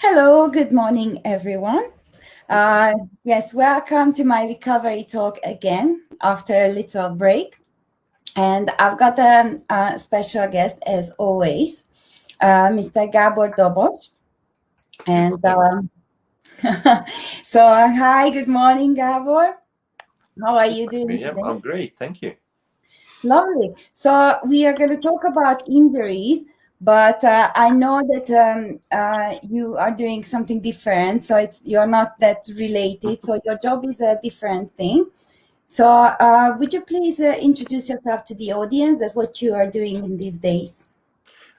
Hello, good morning, everyone. Uh, yes, welcome to my recovery talk again after a little break. And I've got a special guest, as always, Mr. Gabor Dobos. And so, hi, good morning, Gabor. How are you doing Mirjam, today? I'm great, thank you. Lovely. So we are going to talk about injuries, but I know that you are doing something different. So you're not that related. So your job is a different thing. So would you please introduce yourself to the audience? That's what you are doing in these days.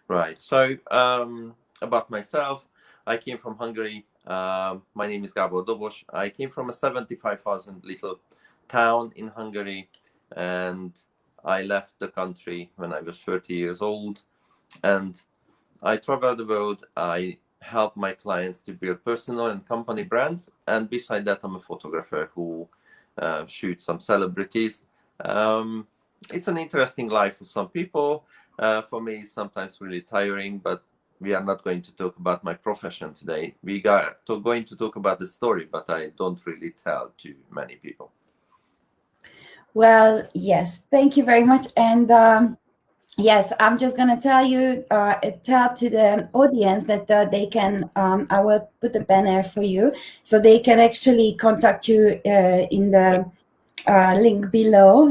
Right, so about myself, I came from Hungary. My name is Gabor Dobos. I came from a 75,000 little town in Hungary, and I left the country when I was 30 years old. And I travel the world. I help my clients to build personal and company brands. And beside that, I'm a photographer who shoots some celebrities. Um, it's an interesting life for some people. For me, it's sometimes really tiring, but we are not going to talk about my profession today. Going to talk about the story, but I don't really tell to many people. Well, yes, thank you very much. And yes, I'm just going to tell to the audience that they can, I will put a banner for you so they can actually contact you in the links below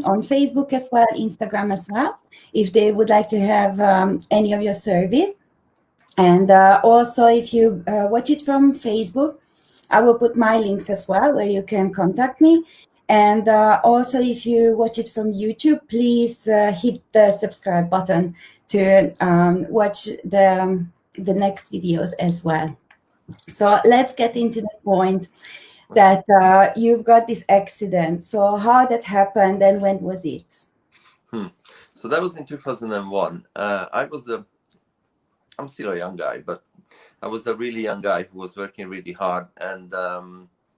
on Facebook as well, Instagram as well, if they would like to have any of your service. And also, if you watch it from Facebook, I will put my links as well where you can contact me. And also, if you watch it from YouTube, please hit the subscribe button to watch the next videos as well. So let's get into the point that you've got this accident. So how that happened and when was it? So that was in 2001. I'm still a young guy, but I was a really young guy who was working really hard, and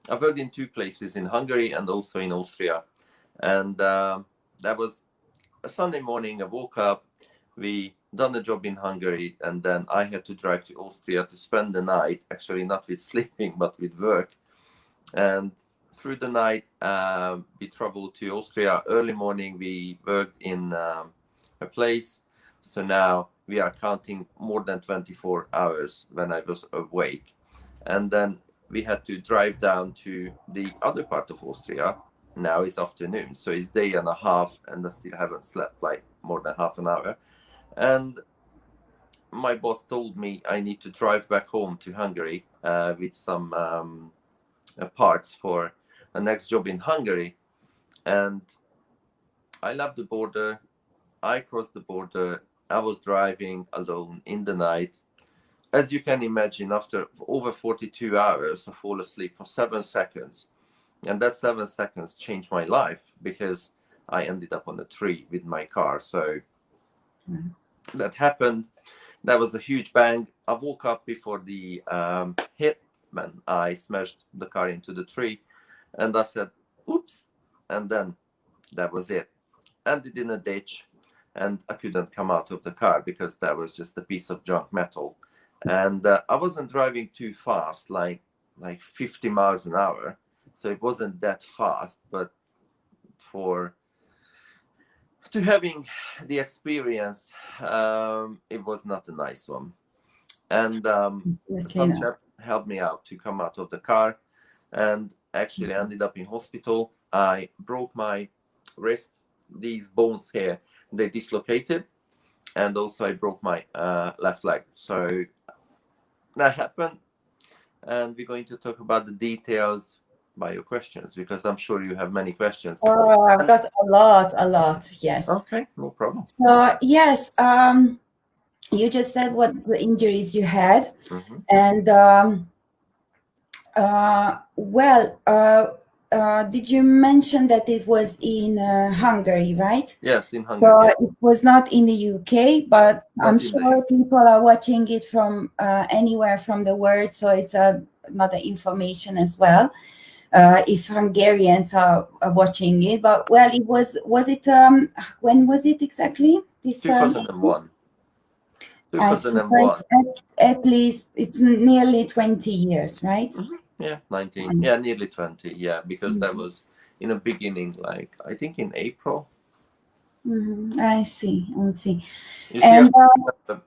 I worked in two places, in Hungary and also in Austria. And that was a Sunday morning. I woke up, we done a job in Hungary, and then I had to drive to Austria to spend the night, actually not with sleeping, but with work. And through the night, we traveled to Austria. Early morning, we worked in a place. So now we are counting more than 24 hours when I was awake. And then we had to drive down to the other part of Austria. Now it's afternoon, so it's day and a half, and I still haven't slept like more than half an hour. And my boss told me I need to drive back home to Hungary with some parts for the next job in Hungary. And I left the border. I crossed the border. I was driving alone in the night. As you can imagine, after over 42 hours, I fall asleep for 7 seconds. And that 7 seconds changed my life because I ended up on a tree with my car. So that happened. That was a huge bang. I woke up before the hit, and I smashed the car into the tree. And I said, oops. And then that was it. Ended in a ditch. And I couldn't come out of the car because that was just a piece of junk metal. And I wasn't driving too fast, like 50 miles an hour. So it wasn't that fast, but to having the experience, it was not a nice one. And some chap helped me out to come out of the car, and actually ended up in hospital. I broke my wrist. These bones here, they dislocated, and also I broke my left leg. So that happened, and we're going to talk about the details by your questions, because I'm sure you have many questions. Oh, I've got a lot, yes. Okay, no problem. So yes, you just said what the injuries you had, and did you mention that it was in Hungary, right? Yes, in Hungary. So it was not in the UK, but I'm sure people are watching it from anywhere from the world, so it's another information as well. If Hungarians are watching it, but well, it was it when was it exactly? This 2001. I see. 2001. At least it's nearly 20 years, right? Mm-hmm. Yeah, 19. Yeah, nearly 20. Yeah, because that was in the beginning, like I think in April. I see. I see. You see, And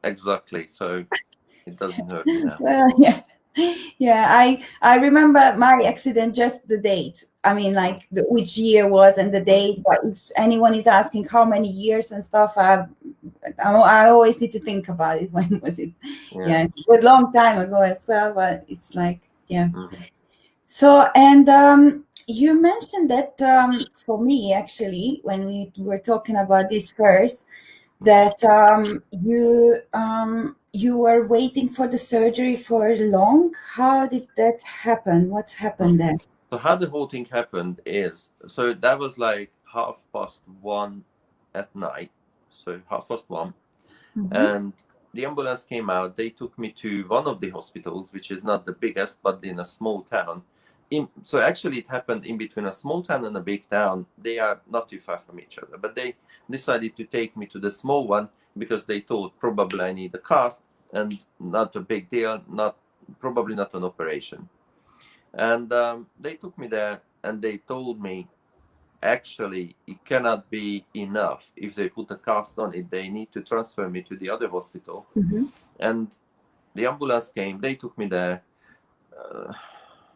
exactly. So it doesn't hurt me now. well, yeah. I remember my accident, just the date. I mean, like which year was and the date. But if anyone is asking how many years and stuff, I always need to think about it. When was it? Yeah. It was a long time ago as well. But it's like, yeah. Mm-hmm. So, and you mentioned that for me, actually, when we were talking about this first, that you were waiting for the surgery for long. How did that happen? What happened then? So how the whole thing happened is, so that was like 1:30 at night. So 1:30, and the ambulance came out. They took me to one of the hospitals, which is not the biggest, but in a small town. So actually, it happened in between a small town and a big town. They are not too far from each other, but they decided to take me to the small one because they thought probably I need a cast and not a big deal, probably not an operation. And they took me there and they told me, actually, it cannot be enough. If they put a cast on it, they need to transfer me to the other hospital. And the ambulance came, they took me there.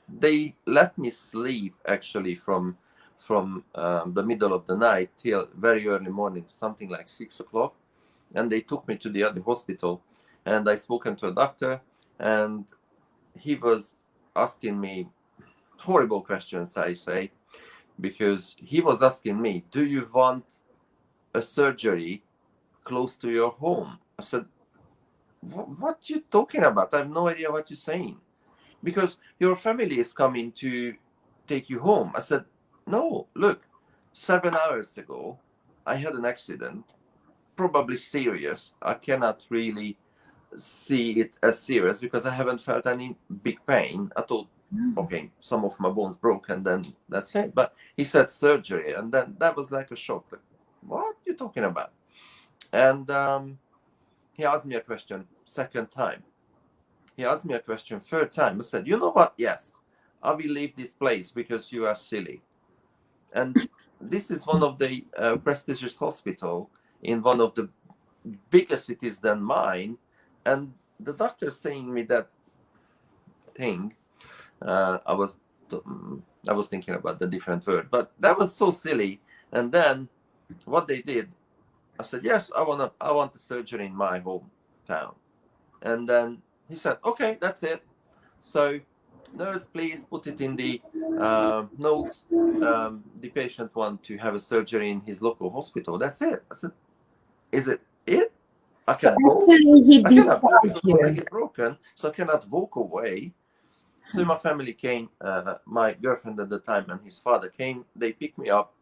They let me sleep actually from the middle of the night till very early morning, something like 6 o'clock. And they took me to the other hospital, and I spoken to a doctor, and he was asking me horrible questions, I say, because he was asking me, do you want a surgery close to your home? I said, what you talking about? I have no idea what you're saying, because your family is coming to take you home. I said, no, look, 7 hours ago I had an accident, probably serious. I cannot really see it as serious because I haven't felt any big pain. I thought, okay, some of my bones broke and then that's it. But he said surgery, and then that was like a shock. Like, what are you talking about? And he asked me a question second time. He asked me a question third time. I said, you know what? Yes, I will leave this place because you are silly. And this is one of the prestigious hospital in one of the bigger cities than mine. And the doctor saying me that thing, I was thinking about the different word, but that was so silly. And then what they did, I said, yes, I want the surgery in my hometown. And then he said, okay, that's it. So nurse, please put it in the notes. The patient want to have a surgery in his local hospital. That's it. I said, is it? I So can go. actually, he I cannot go discharged because my leg you. is broken, so I cannot walk away. So my family came, my girlfriend at the time and his father came. They picked me up.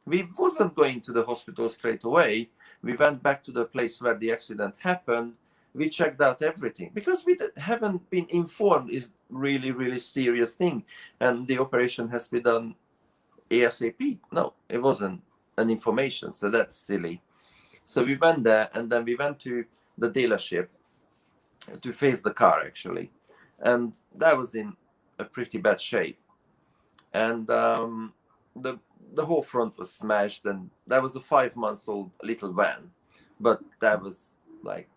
We wasn't going to the hospital straight away. We went back to the place where the accident happened. We checked out everything because we haven't been informed is really, really serious thing. And the operation has been done ASAP. No, it wasn't an information. So that's silly. So we went there and then we went to the dealership to face the car actually. And that was in a pretty bad shape. And the whole front was smashed, and that was a 5 months old little van, but that was like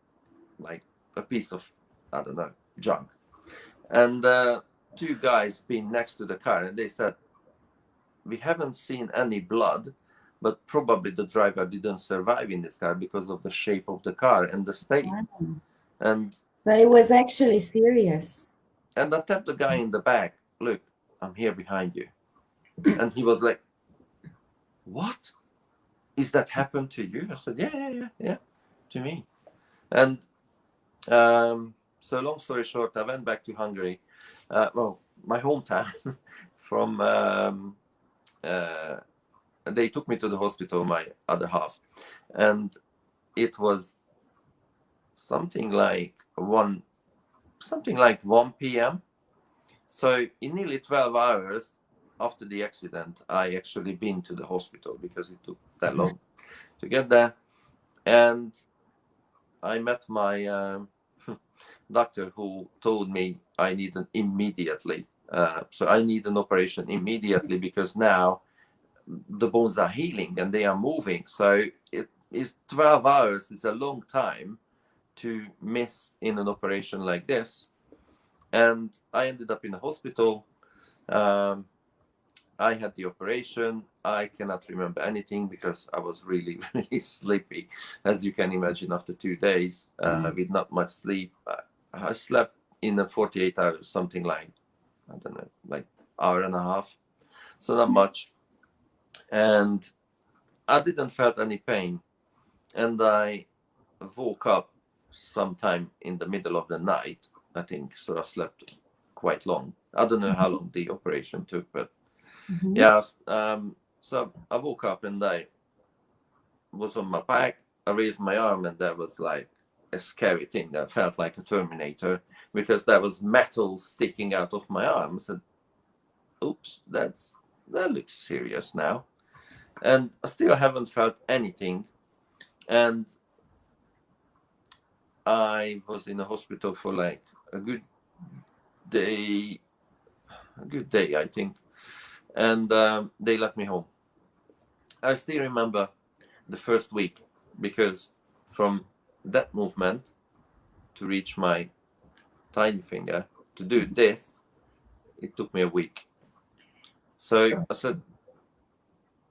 a piece of, I don't know, junk. And two guys been next to the car, and they said, we haven't seen any blood, but probably the driver didn't survive in this car because of the shape of the car and the state. And so it was actually serious. And I tapped the guy in the back, look, I'm here behind you. And he was like, what? Is that happened to you? I said, yeah, to me. And so long story short, I went back to Hungary, my hometown, from, they took me to the hospital, my other half. And it was something like 1 p.m. So in nearly 12 hours after the accident, I actually been to the hospital because it took that long to get there. And I met my doctor who told me I need an immediately. So I need an operation immediately because now the bones are healing and they are moving. So it is 12 hours. It's a long time to miss in an operation like this. And I ended up in a hospital. I had the operation. I cannot remember anything because I was really, really sleepy, as you can imagine, after 2 days with not much sleep. I slept in a 48 hours, something like, I don't know, like hour and a half. So not much. And I didn't felt any pain. And I woke up sometime in the middle of the night, I think. So I slept quite long. I don't know how long the operation took, but yeah. So I woke up and I was on my back. I raised my arm and that was like a scary thing. That felt like a Terminator because there was metal sticking out of my arm. I said, oops, that looks serious now. And I still haven't felt anything. And I was in the hospital for like a good day, I think. And they let me home. I still remember the first week because from that movement to reach my tiny finger to do this, it took me a week. So I said,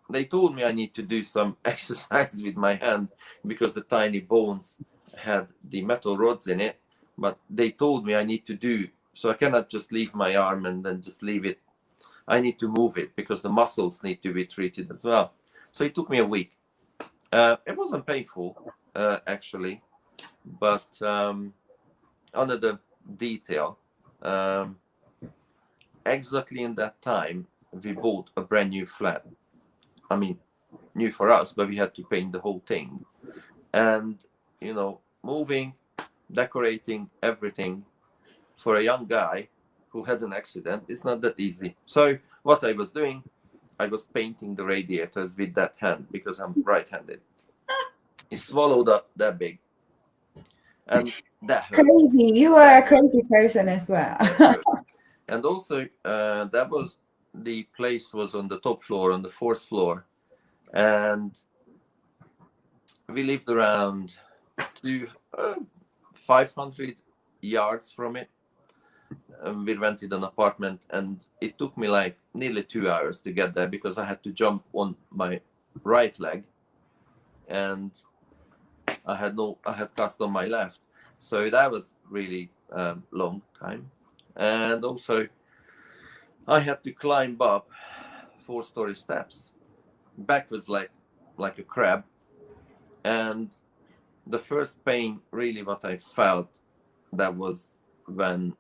they told me I need to do some exercise with my hand because the tiny bones had the metal rods in it, but they told me I need to do, so I cannot just leave my arm and then just leave it. I need to move it because the muscles need to be treated as well. So it took me a week. It wasn't painful, actually, but another detail, exactly in that time, we bought a brand new flat. I mean, new for us, but we had to paint the whole thing. And, you know, moving, decorating, everything for a young guy who had an accident, it's not that easy. So what I was doing, I was painting the radiators with that hand because I'm right-handed. It swallowed up that big. And that hurt. Crazy. You are a crazy person as well. And also, the place was on the top floor, on the fourth floor. And we lived around 500 yards from it. We rented an apartment and it took me like nearly 2 hours to get there because I had to jump on my right leg and I had cast on my left. So that was really long time. And also I had to climb up 4-story steps backwards like a crab. And the first pain really what I felt, that was when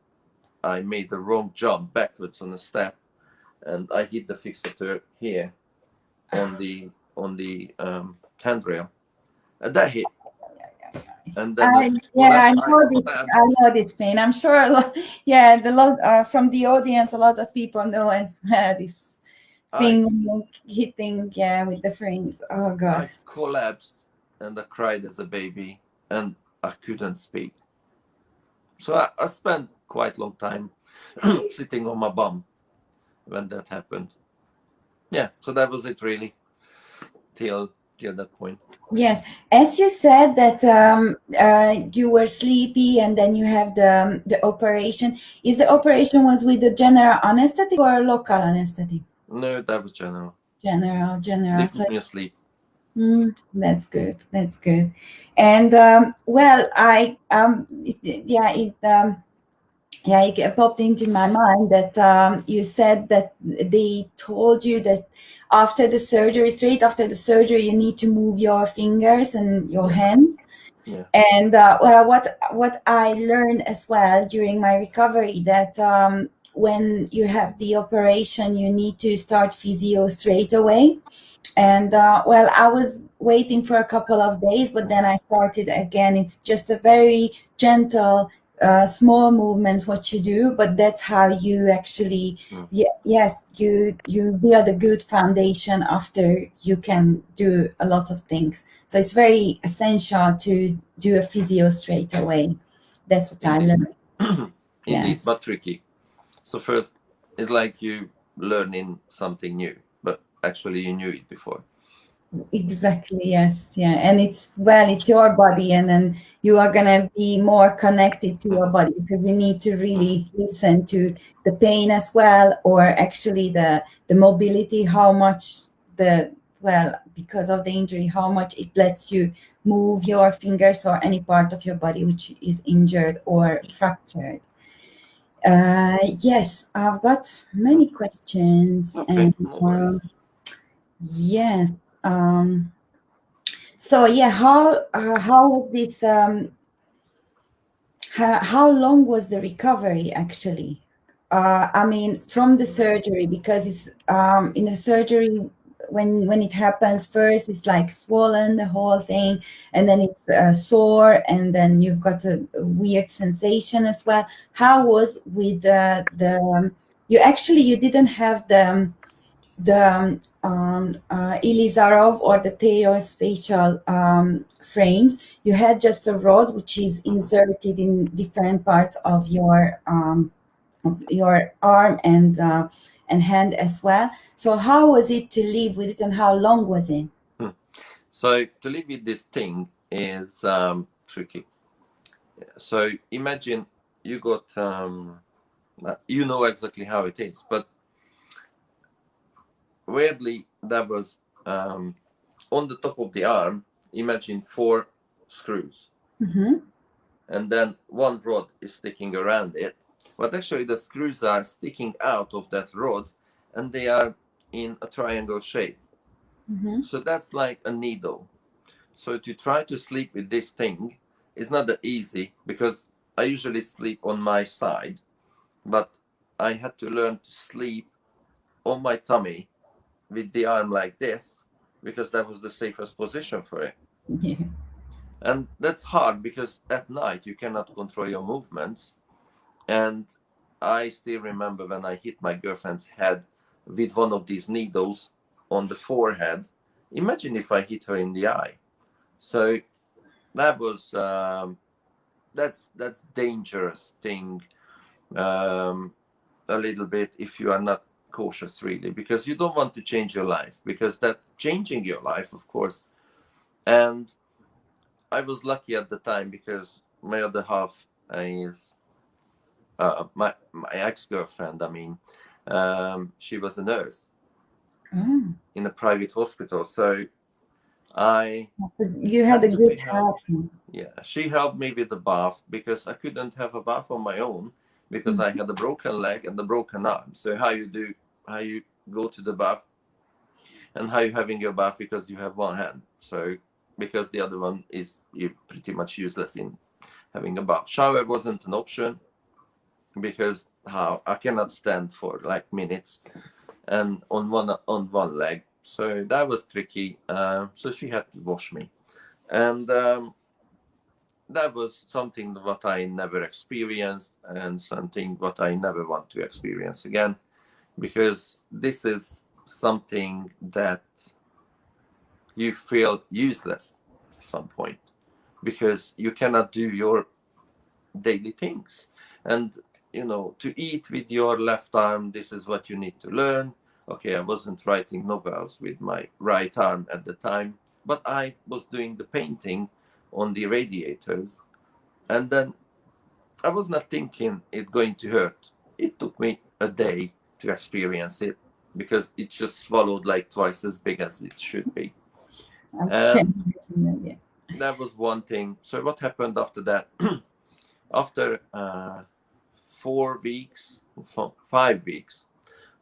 I made the wrong jump backwards on a step and I hit the fixator here on the handrail, and that hit. And then I know this pain. I'm sure from the audience, a lot of people know as well this thing hitting with the frames. Oh God! I collapsed and I cried as a baby and I couldn't speak. So I spent quite a long time sitting on my bum when that happened. Yeah, so that was it really till that point. Yes, as you said that you were sleepy and then you have the operation. Is the operation was with the general anesthetic or local anesthetic? No, that was general. General. They put me asleep. That's good. That's good. And it popped into my mind that you said that they told you that straight after the surgery, you need to move your fingers and your hand. Yeah. And what I learned as well during my recovery, that when you have the operation, you need to start physio straight away. And I was waiting for a couple of days, but then I started again. It's just a very gentle small movements what you do, but that's how you actually yes, you build a good foundation after you can do a lot of things. So it's very essential to do a physio straight away. That's what I learned. Indeed, Yes. but tricky. So first, it's like you learning something new, but actually you knew it before. Exactly, yes, yeah. And it's, well, it's your body, and then you are gonna be more connected to your body, because you need to really listen to the pain as well, or actually the mobility, how much the, well, because of the injury, how much it lets you move your fingers or any part of your body which is injured or fractured. Yes, I've got many questions. Okay, And no worries. yes. So yeah, how was this? How long was the recovery actually? I mean, from the surgery, because it's in the surgery, when it happens first, it's like swollen, the whole thing, and then it's sore, and then you've got a weird sensation as well. How was with you actually, you didn't have the Ilizarov or the Theos facial frames. You had just a rod which is inserted in different parts of your arm and hand as well. So how was it to live with it, and how long was it? So to live with this thing is tricky. So imagine you got, you know exactly how it is, but weirdly, that was on the top of the arm. Imagine 4 screws, and then one rod is sticking around it. But actually, the screws are sticking out of that rod, and they are in a triangle shape. So that's like a needle. So to try to sleep with this thing is not that easy, because I usually sleep on my side, but I had to learn to sleep on my tummy with the arm like this, because that was the safest position for it. Yeah. And that's hard, because at night you cannot control your movements. And I still remember when I hit my girlfriend's head with one of these needles on the forehead. Imagine if I hit her in the eye. So that was that's dangerous thing, a little bit, if you are not cautious, really, because you don't want to change your life, because that changing your life, of course. And I was lucky at the time, because my other half is my ex-girlfriend. I mean, she was a nurse in a private hospital, so You had a good help. yeah, she helped me with the bath, because I couldn't have a bath on my own, because I had a broken leg and a broken arm. So how you go to the bath, and how you having your bath, because you have one hand. So because the other one is, you pretty much useless in having a bath. Shower wasn't an option, because how I cannot stand for like minutes and on one leg. So that was tricky. So she had to wash me, and that was something what I never experienced, and something what I never want to experience again, because this is something that you feel useless at some point, because you cannot do your daily things. And to eat with your left arm, this is what you need to learn. Okay, I wasn't writing novels with my right arm at the time, but I was doing the painting on the radiators, and then I was not thinking it going to hurt. It took me a day to experience it, because it just swallowed like twice as big as it should be. Okay. That was one thing. So what happened after that? After 4 weeks, 5 weeks,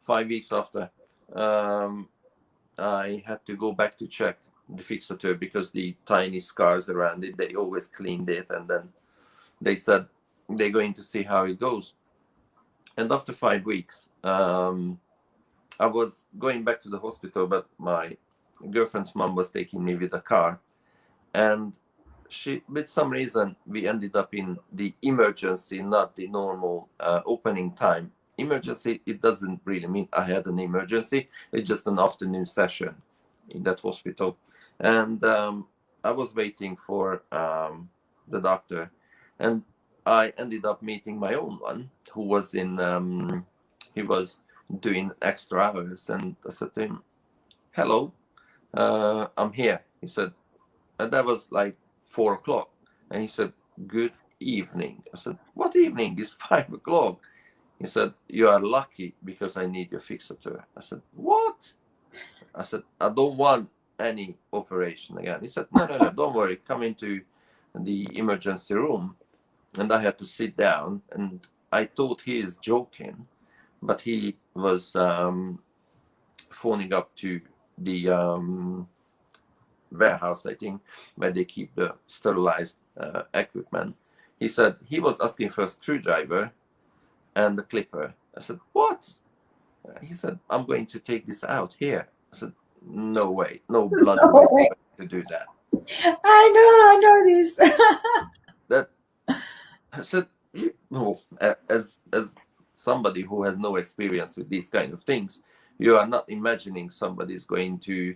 5 weeks after, I had to go back to check the fixator, because the tiny scars around it, they always cleaned it, and then they said they're going to see how it goes. And after 5 weeks, I was going back to the hospital, but my girlfriend's mom was taking me with a car, and with some reason, we ended up in the emergency, not the normal opening time. Emergency, it doesn't really mean I had an emergency. It's just an afternoon session in that hospital. And I was waiting for the doctor, and I ended up meeting my own one who was he was doing extra hours. And I said to him, hello, I'm here. He said, and that was like 4 o'clock. And he said, good evening. I said, what evening? It's 5 o'clock. He said, you are lucky because I need your fixator. I said, what? I said, I don't want any operation again. He said, no, don't worry. Come into the emergency room. And I had to sit down, and I thought he is joking, but he was phoning up to the warehouse, I think, where they keep the sterilized equipment. He said he was asking for a screwdriver and the clipper. I said, what? He said, I'm going to take this out here. I said, no way, no bloody way to do that. I know this. That I said, as somebody who has no experience with these kind of things, you are not imagining somebody's going to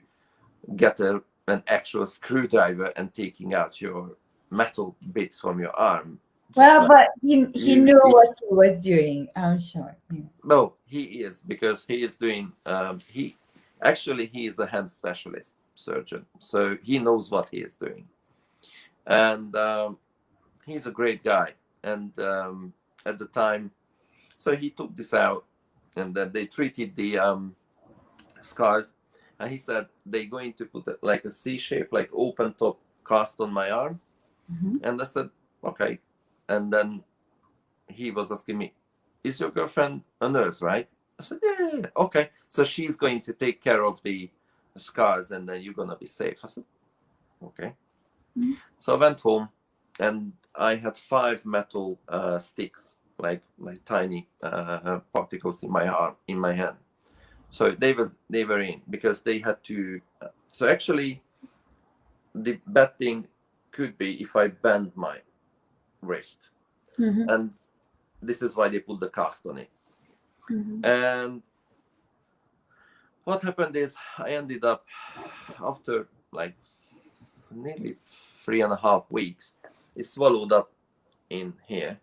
get an actual screwdriver and taking out your metal bits from your arm. Well, but he knew what he was doing, I'm sure. Yeah. No, he is, because he is doing, he is a hand specialist surgeon. So he knows what he is doing. And he's a great guy. And at the time, so he took this out, and then they treated the scars. And he said they're going to put like a C shape, like open top cast on my arm. Mm-hmm. And I said, okay. And then he was asking me, is your girlfriend a nurse, right? I said, yeah. Okay. So she's going to take care of the scars, and then you're going to be safe. I said, okay. Mm-hmm. So I went home, and I had 5 metal sticks, like tiny particles in my arm, in my hand. So they were in, because they had to. So actually, the bad thing could be if I bend my wrist, mm-hmm. and this is why they put the cast on it. Mm-hmm. And what happened is, I ended up, after like nearly 3.5 weeks, it swallowed up in here.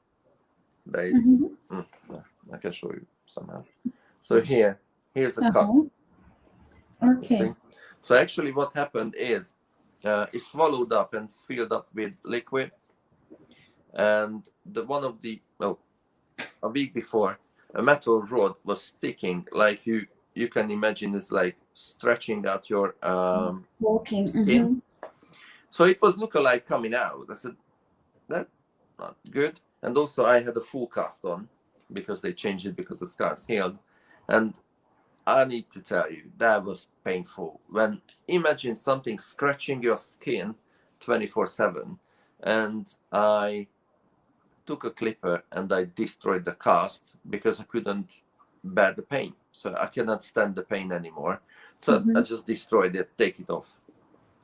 There is, mm-hmm. I can show you somehow. So here's a cut. Okay. So actually what happened is, it swallowed up and filled up with liquid. And a week before, a metal rod was sticking, like you can imagine, it's like stretching out your skin. Mm-hmm. So it was lookalike coming out. I said, that's not good. And also I had a full cast on, because they changed it because the scars healed. And I need to tell you, that was painful. When imagine something scratching your skin 24/7, and I took a clipper and I destroyed the cast because I couldn't bear the pain. So I cannot stand the pain anymore. So I just destroyed it, take it off.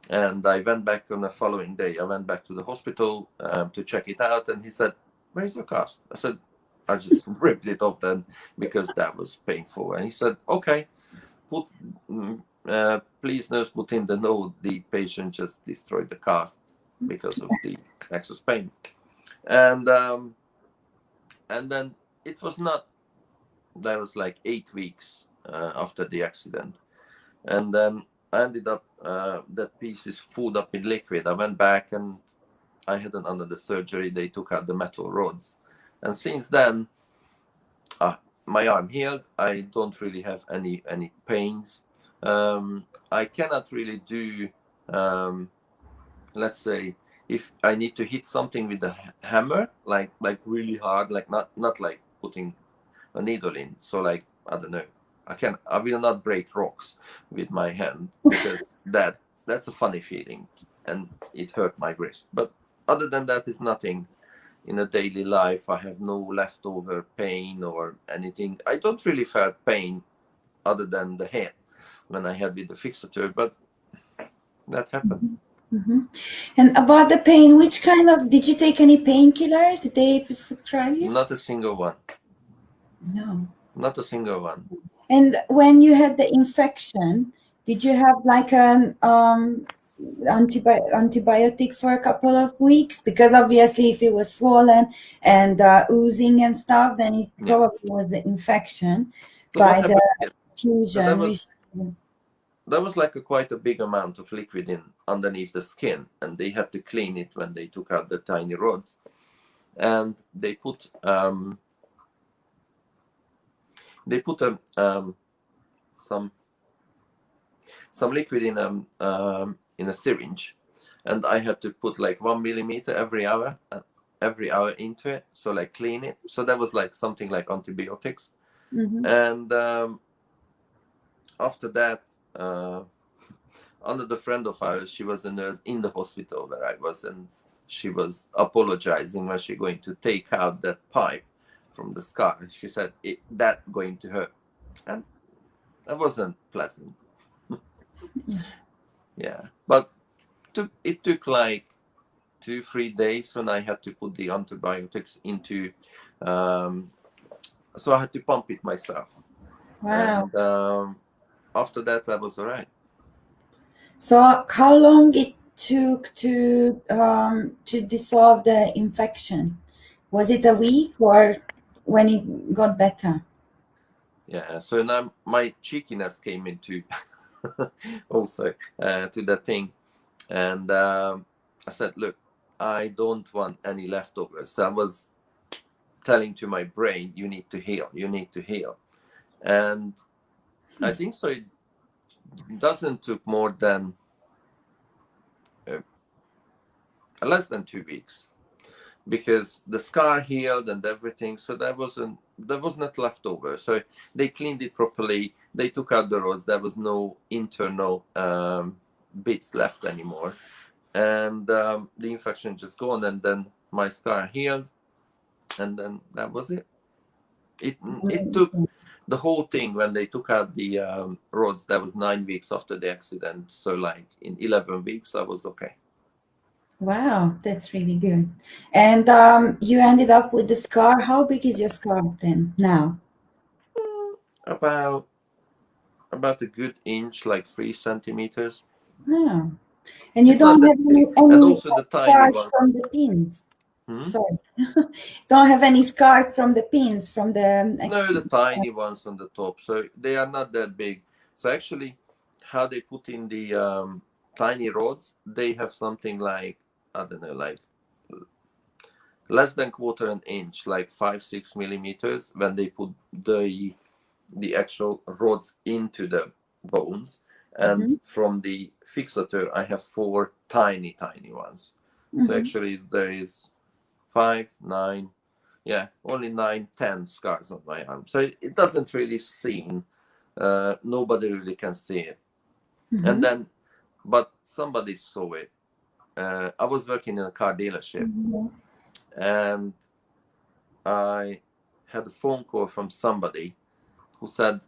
And I went back on the following day. I went back to the hospital to check it out. And he said, where's your cast? I said, I just ripped it off then, because that was painful. And he said, okay, please nurse, put in the note, the patient just destroyed the cast because of the excess pain. And then it was not, that was like 8 weeks after the accident. And then I ended up, that piece is filled up in liquid. I went back and I had another surgery. They took out the metal rods. And since then, my arm healed. I don't really have any pains. I cannot really do, let's say, if I need to hit something with a hammer, like really hard, like not like putting a needle in. So like, I don't know, I will not break rocks with my hand, because that's a funny feeling, and it hurt my wrist. But other than that, it's nothing. In a daily life, I have no leftover pain or anything. I don't really feel pain other than the head when I had with the fixator, but that happened. And about the pain, which kind of, did you take any painkillers? Did they prescribe you? Not a single one. No. Not a single one. And when you had the infection, did you have like an antibiotic for a couple of weeks? Because obviously if it was swollen and oozing and stuff, then it probably was the infection So by what happened the is, so fusion. there was like quite a big amount of liquid in underneath the skin, and they had to clean it when they took out the tiny rods, and they put some liquid in a syringe, and I had to put like 1 millimeter every hour into it, so like clean it. So that was like something like antibiotics. And after that, another friend of ours, she was a nurse in the hospital where I was, and she was apologizing when she going to take out that pipe from the scar. She said that going to hurt, and that wasn't pleasant. Yeah, but it took like 2-3 days when I had to put the antibiotics into, so I had to pump it myself. Wow. And after that, I was all right. So how long it took to dissolve the infection? Was it a week or when it got better? Yeah, so now my cheekiness came into also to that thing. And I said, look, I don't want any leftovers. So I was telling to my brain, you need to heal, you need to heal. And I think so it doesn't took more than less than 2 weeks, because the scar healed and everything. So there was not leftover. So they cleaned it properly. They took out the rods. There was no internal bits left anymore. And the infection just gone, and then my scar healed, and then that was it. It took the whole thing when they took out the rods. That was 9 weeks after the accident. So like in 11 weeks, I was okay. Wow, that's really good. And you ended up with the scar. How big is your scar then now? About a good inch, like 3 centimeters. Wow. And you It's not don't that have big. And any also the tiny scars one. from the pins. Hmm? Sorry. Don't have any scars from the pins from the No, the tiny ones on the top. So they are not that big. So actually, how they put in the tiny rods, they have something like, I don't know, like less than quarter an inch, like 5-6 millimeters, when they put the actual rods into the bones. And from the fixator, I have 4 tiny ones. So actually, there is 5, 9, yeah, only 9, 10 scars on my arm. So it doesn't really seem, nobody really can see it. And then, but somebody saw it. I was working in a car dealership, and I had a phone call from somebody who said,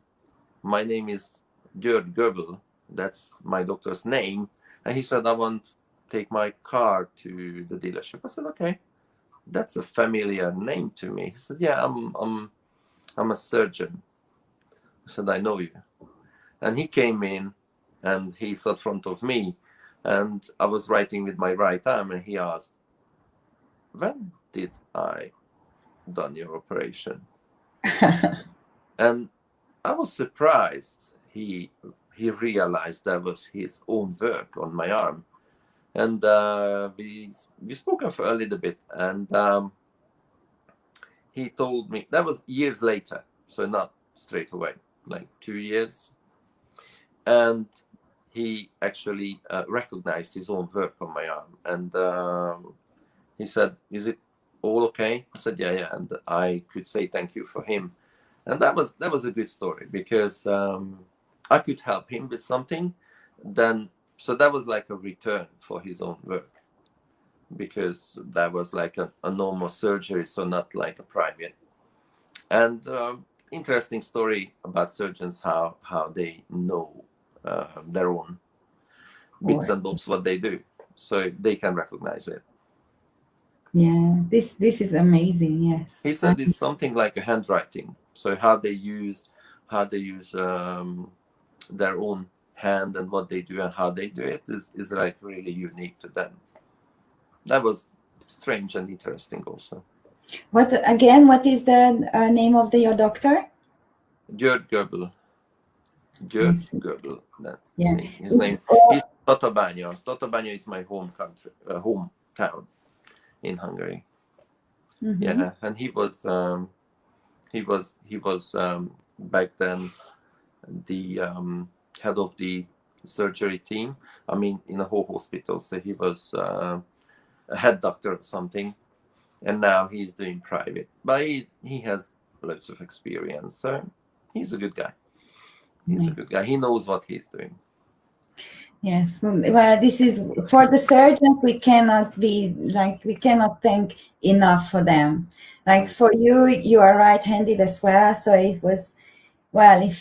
my name is Gerd Goebel, that's my doctor's name. And he said, I want to take my car to the dealership. I said, okay, that's a familiar name to me. He said, yeah, I'm a surgeon. I said, I know you. And he came in, and he sat in front of me, and I was writing with my right arm, and he asked, when did I done your operation? And I was surprised. He realized that was his own work on my arm. And we spoke for a little bit, and he told me, that was years later, so not straight away, like 2 years. And he actually recognized his own work on my arm. And he said, is it all okay? I said, yeah. And I could say thank you for him. And that was a good story, because I could help him with something. Then, so that was like a return for his own work, because that was like a normal surgery, so not like a private. And interesting story about surgeons, how they know their own bits and bobs, what they do. so they can recognize it. Yeah, this is amazing. Yes. He said it's something like a handwriting. So how they use their own hand and what they do and how they do it is like really unique to them. That was strange and interesting also. What again? What is the name of your doctor? Gerd Goebel. Gerd Goebel. Yeah. His name. He's Tatabánya. Tatabánya is my home country, hometown in Hungary. Mm-hmm. Yeah, and he was back then the head of the surgery team. I mean, in a whole hospital. So he was a head doctor or something, and now he's doing private. But he has lots of experience, so he's a good guy. He's a good guy. He knows what he's doing. Yes. Well, this is for the surgeons. We cannot thank enough for them. Like for you, you are right-handed as well. So it was, well, it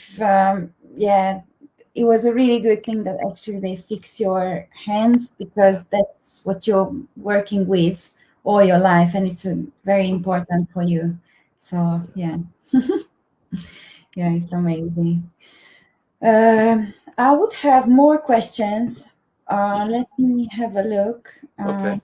was a really good thing that actually they fix your hands, because that's what you're working with all your life, and it's very important for you. So yeah, yeah, it's amazing. I would have more questions. Let me have a look. Okay.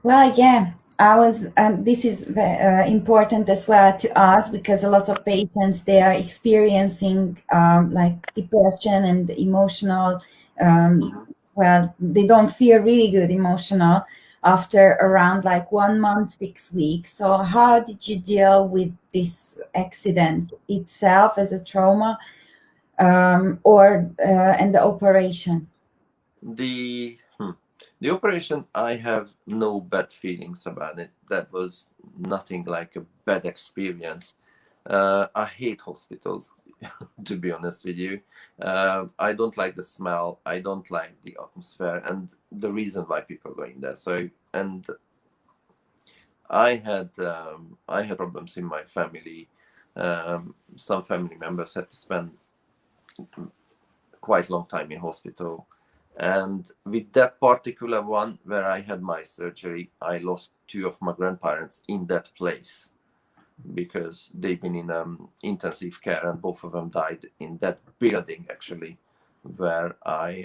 Well, yeah, this is important as well to us, because a lot of patients, they are experiencing like depression and emotional, well, they don't feel really good emotional after around like 1 month, 6 weeks. So how did you deal with this accident itself as a trauma, and the operation? The operation, I have no bad feelings about it. That was nothing like a bad experience. I hate hospitals, to be honest with you. I don't like the smell. I don't like the atmosphere and the reason why people go in there. So, and I had problems in my family. Some family members had to spend quite a long time in hospital. And with that particular one where I had my surgery, I lost 2 of my grandparents in that place, because they've been in intensive care, and both of them died in that building actually where I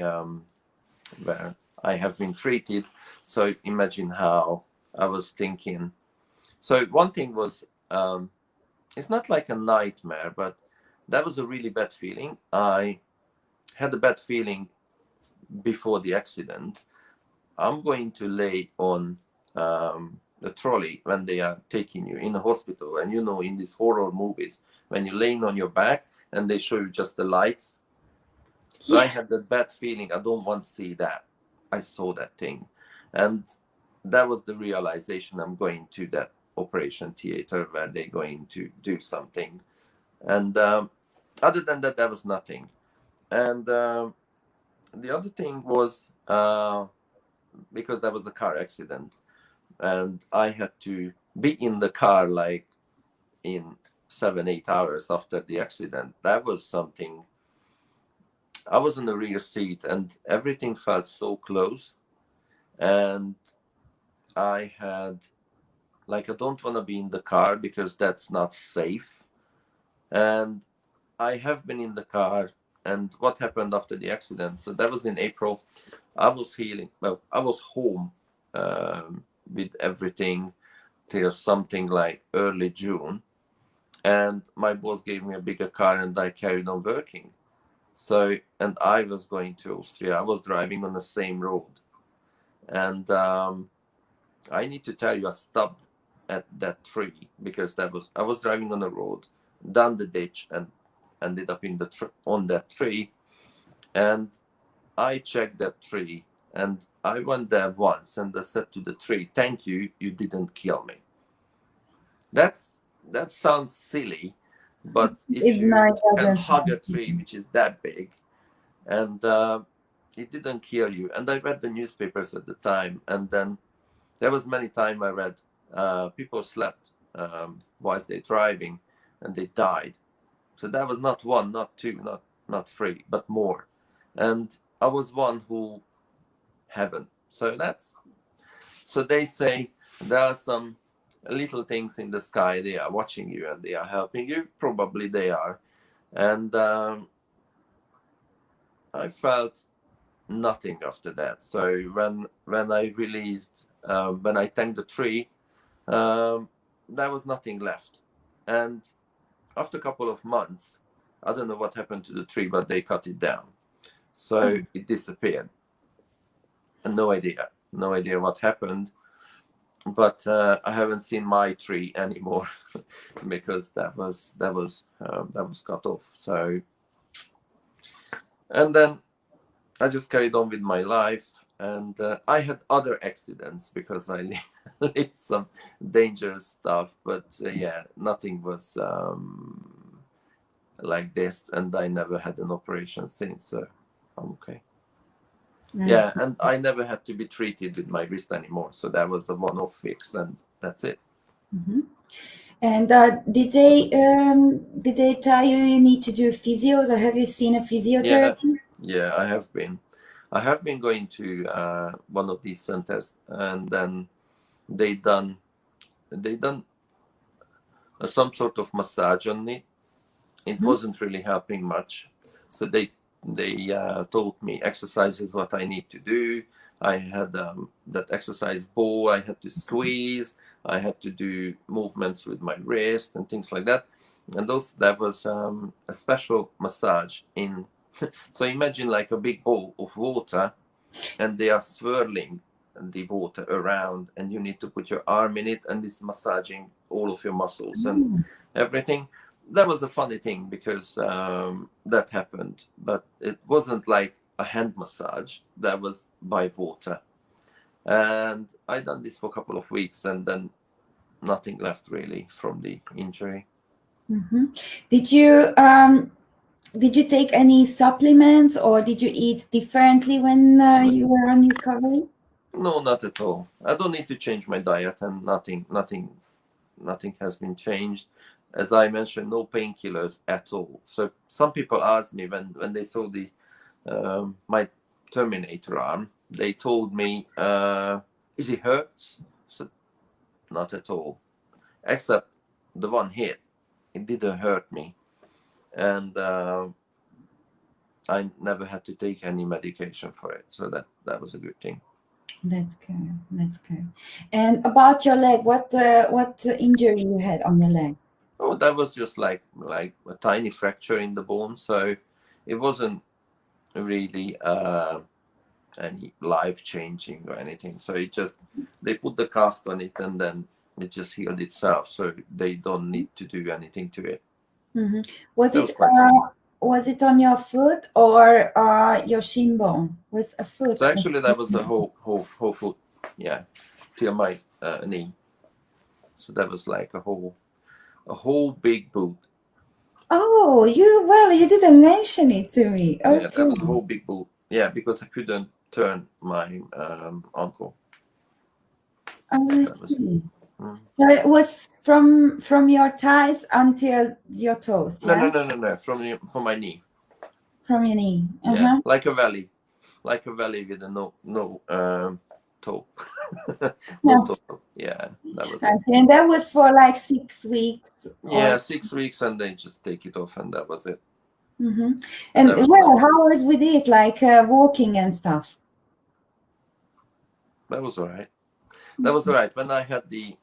have been treated. So imagine how I was thinking. So one thing was, it's not like a nightmare, but that was a really bad feeling. I had a bad feeling before the accident. I'm going to lay on the trolley when they are taking you in the hospital. And in these horror movies, when you're laying on your back and they show you just the lights. So I had that bad feeling. I don't want to see that. I saw that thing. And that was the realization. I'm going to that operation theater where they're going to do something. And other than that, there was nothing. And the other thing was, because there was a car accident and I had to be in the car like in 7-8 hours after the accident. That was something. I was in the rear seat and everything felt so close, and I had like, I don't want to be in the car because that's not safe. And I have been in the car. And what happened after the accident? So that was in April. I was healing. Well, I was home with everything till something like early June. And my boss gave me a bigger car and I carried on working. So, and I was going to Austria. I was driving on the same road. And I need to tell you, I stopped at that tree because I was driving on the road, down the ditch, and ended up on that tree. And I checked that tree, and I went there once, and I said to the tree, "Thank you, you didn't kill me." That sounds silly, but if you can hug a tree which is that big, and it didn't kill you. And I read the newspapers at the time, and then there was many time I read people slept whilst they're driving, and they died. So that was not one, not two, not three, but more. And I was one who haven't. So they say there are some little things in the sky. They are watching you and they are helping you. Probably they are. And I felt nothing after that. So when I released, when I thanked the tree, there was nothing left. And after a couple of months, I don't know what happened to the tree, but they cut it down. So it disappeared. And no idea what happened. But I haven't seen my tree anymore because that was cut off. So, and then I just carried on with my life, and I had other accidents because I lived some dangerous stuff. But yeah, nothing was like this, and I never had an operation since. So I'm okay. Yeah, and I never had to be treated with my wrist anymore. So that was a one-off fix, and that's it. Mm-hmm. And did they tell you need to do physios, or have you seen a physiotherapy? Yeah, I have been. I have been going to one of these centers, and then they done some sort of massage on me. It wasn't really helping much, so they told me exercises what I need to do. I had that exercise ball I had to squeeze. I had to do movements with my wrist and things like that. And that was a special massage in. So imagine like a big bowl of water, and they are swirling the water around, and you need to put your arm in it, and it's massaging all of your muscles and everything. That was a funny thing because that happened, but it wasn't like a hand massage. That was by water. And I done this for a couple of weeks, and then nothing left really from the injury. Mm-hmm. Did you take any supplements, or did you eat differently when you were on recovery? No, not at all. I don't need to change my diet, and nothing has been changed. As I mentioned, no painkillers at all. So some people asked me when they saw the my Terminator arm, they told me, "Is it hurts?" So not at all, except the one hit. It didn't hurt me, and I never had to take any medication for it. So that was a good thing. That's good. That's good. And about your leg, what injury you had on your leg? Oh, that was just like a tiny fracture in the bone. So it wasn't really any life-changing or anything. So they put the cast on it, and then it just healed itself. So they don't need to do anything to it. Mm-hmm. Was it on your foot or your shin bone? Was a foot? So actually, that was a whole foot, yeah, till my knee. So that was like a whole big boot. Oh, you didn't mention it to me. Okay. Yeah, that was a whole big boot. Yeah, because I couldn't turn my ankle. I see. So it was from your thighs until your toes, yeah? No, from my knee. From your knee. Yeah, like a valley with a no toe. No toe. Yeah, that was it. And that was for like 6 weeks. Yeah, 6 weeks, and then just take it off, and that was it. Mm-hmm. And how was with it, like walking and stuff? That was all right. That was all right. When I had the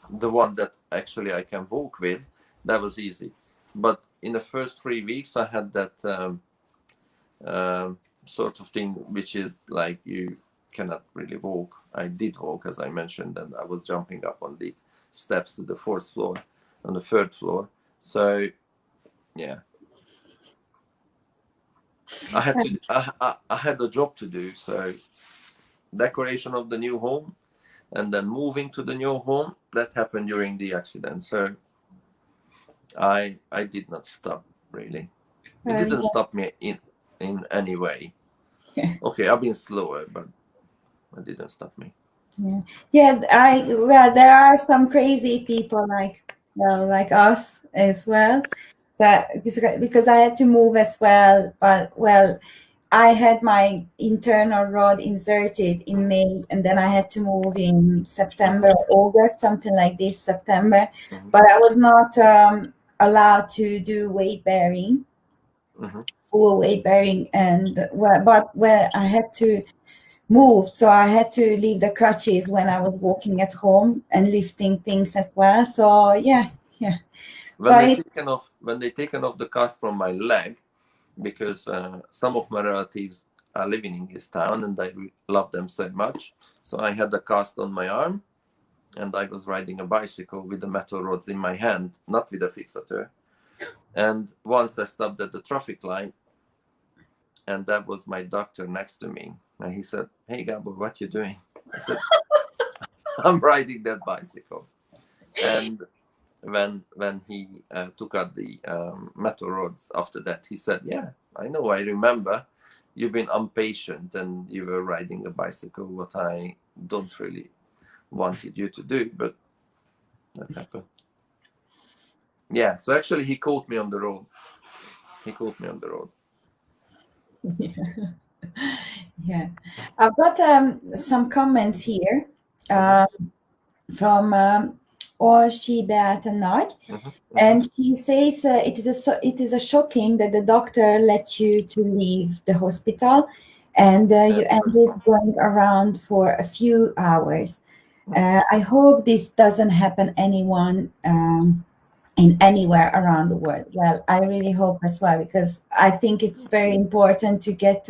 one that actually I can walk with, that was easy. But in the first 3 weeks, I had that sort of thing, which is like you cannot really walk. I did walk, as I mentioned, and I was jumping up on the steps to the 4th floor, on the 3rd floor. So, yeah. I had to. I had a job to do. So, decoration of the new home, and then moving to the new home, that happened during the accident. So I did not stop really. It didn't stop me in any way. Okay, I've been slower, but it didn't stop me. Yeah, there are some crazy people like us as well. That because I had to move as well, but I had my internal rod inserted in May, and then I had to move in September or August, something like this, September. But I was not allowed to do weight bearing, full weight bearing, and but where I had to move, so I had to leave the crutches when I was walking at home and lifting things as well. So yeah. When they taken off the cast from my leg, because some of my relatives are living in this town and I love them so much. So I had the cast on my arm and I was riding a bicycle with the metal rods in my hand, not with a fixator. And once I stopped at the traffic light, and that was my doctor next to me. And he said, "Hey, Gabor, what you doing?" I said, "I'm riding that bicycle." And when he took out the metal rods after that, he said, "Yeah, I know, I remember. You've been impatient and you were riding a bicycle, what I don't really wanted you to do, but that happened." Yeah, so actually he caught me on the road. Yeah. I've got some comments here from Orshi Beatanaj. And she says it is a shocking that the doctor let you to leave the hospital, and you ended going around for a few hours. I hope this doesn't happen anyone in anywhere around the world. Well, I really hope as well, because I think it's very important to get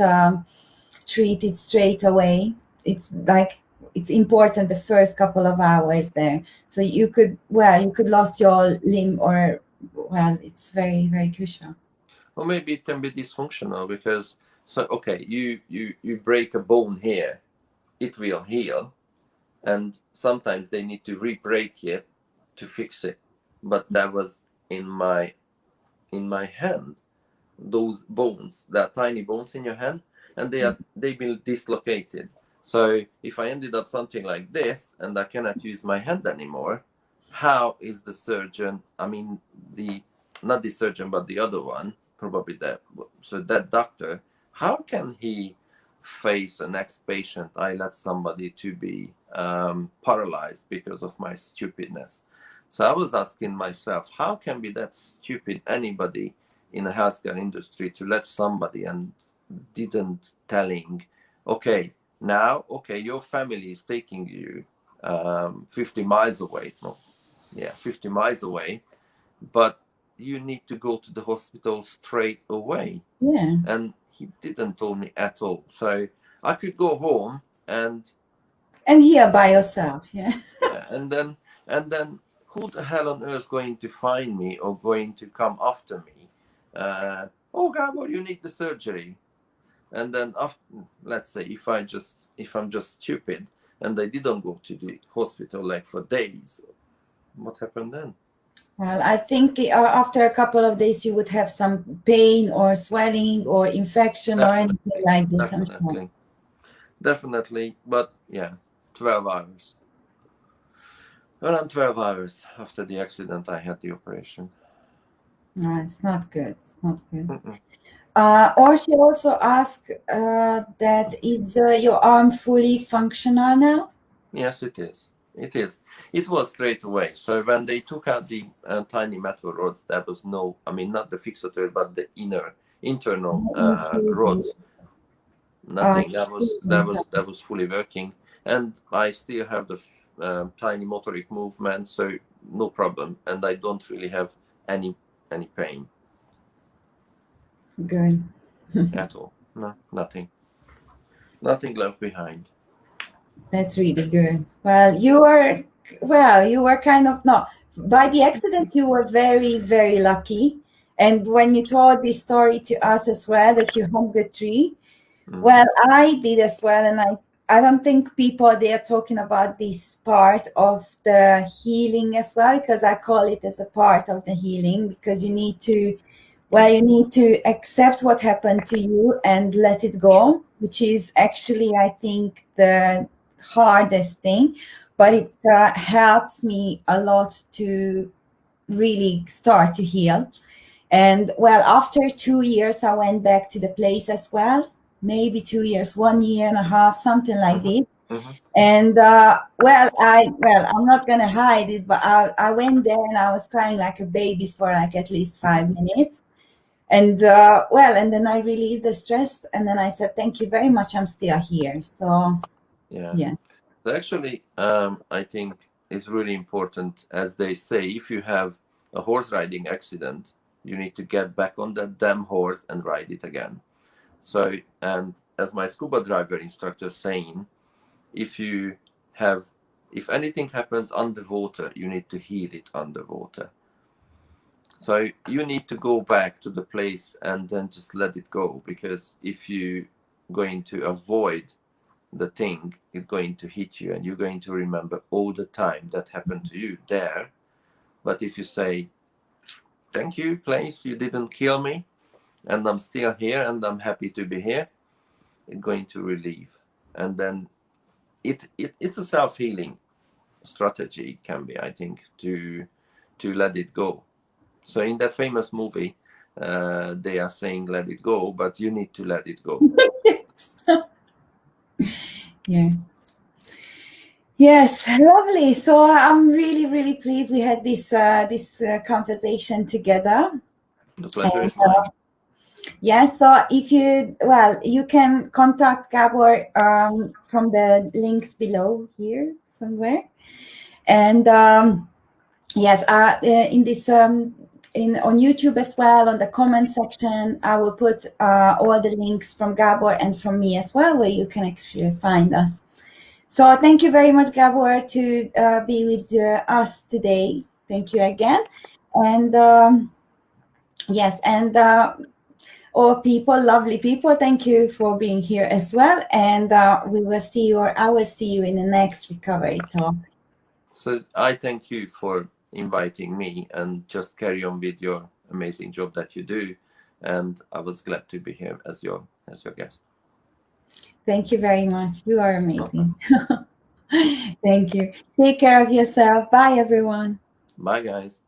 treated straight away. It's important the first couple of hours there, so you could lost your limb, or it's very, very crucial. Or maybe it can be dysfunctional because, so okay, you break a bone here, it will heal, and sometimes they need to re-break it to fix it. But that was in my hand. Those bones, that tiny bones in your hand, and they've been dislocated. So if I ended up something like this and I cannot use my hand anymore, how is the surgeon, I mean, not the surgeon but the other one, probably that doctor, how can he face a next patient I let somebody to be paralyzed because of my stupidness? So I was asking myself, how can be that stupid anybody in the healthcare industry to let somebody and didn't telling, okay, now, okay, your family is taking you 50 miles away. No, yeah, 50 miles away, but you need to go to the hospital straight away. Yeah. And he didn't tell me at all. So I could go home and here by yourself. Yeah. and then who the hell on earth is going to find me or going to come after me? Oh, Gabor, you need the surgery. And then after, let's say if I'm just stupid and I didn't go to the hospital like for days, what happened then? Well, I think after a couple of days you would have some pain or swelling or infection or anything like this. Definitely, but yeah, 12 hours. Around 12 hours after the accident, I had the operation. No, it's not good. It's not good. Or she also asked that is your arm fully functional now? Yes, it is. It is. It was straight away. So when they took out the tiny metal rods, there was no, I mean, not the fixator, but the internal rods. Nothing. That was fully working, and I still have the tiny motoric movement, so no problem, and I don't really have any pain. Good. At all. No, nothing. Nothing left behind. That's really good. Well, you were kind of, no, by the accident you were very, very lucky. And when you told this story to us as well, that you hung the tree, well, I did as well, and I don't think people, they are talking about this part of the healing as well, because I call it as a part of the healing, because you need to accept what happened to you and let it go, which is actually, I think, the hardest thing, but it helps me a lot to really start to heal. And well, after 2 years, I went back to the place as well. Maybe 2 years, 1 year and a half, something like this. And I'm not gonna hide it, but I went there and I was crying like a baby for like at least 5 minutes. And and then I released the stress, and then I said, "Thank you very much. I'm still here." So yeah. So actually, I think it's really important, as they say, if you have a horse riding accident, you need to get back on that damn horse and ride it again. So, and as my scuba driver instructor saying, if anything happens underwater, you need to heal it underwater. So you need to go back to the place and then just let it go, because if you going to avoid the thing, it's going to hit you and you're going to remember all the time that happened to you there. But if you say, thank you, place, you didn't kill me, and I'm still here and I'm happy to be here, it's going to relieve. And then it's a self-healing strategy, can be, I think, to let it go. So in that famous movie, they are saying let it go, but you need to let it go. Yes, lovely. So I'm really, really pleased we had this conversation together. The pleasure is mine. Yes, so if you can contact Gabor from the links below here somewhere. And yes, in this on YouTube as well, on the comment section, I will put all the links from Gabor and from me as well, where you can actually find us. So thank you very much, Gabor, to be with us today. Thank you again. And yes, and all people, lovely people, thank you for being here as well. And we will see you, or I will see you in the next recovery talk. So I thank you for inviting me, and just carry on with your amazing job that you do. And I was glad to be here as your guest. Thank you very much. You are amazing. Thank you. Take care of yourself. Bye, everyone. Bye, guys.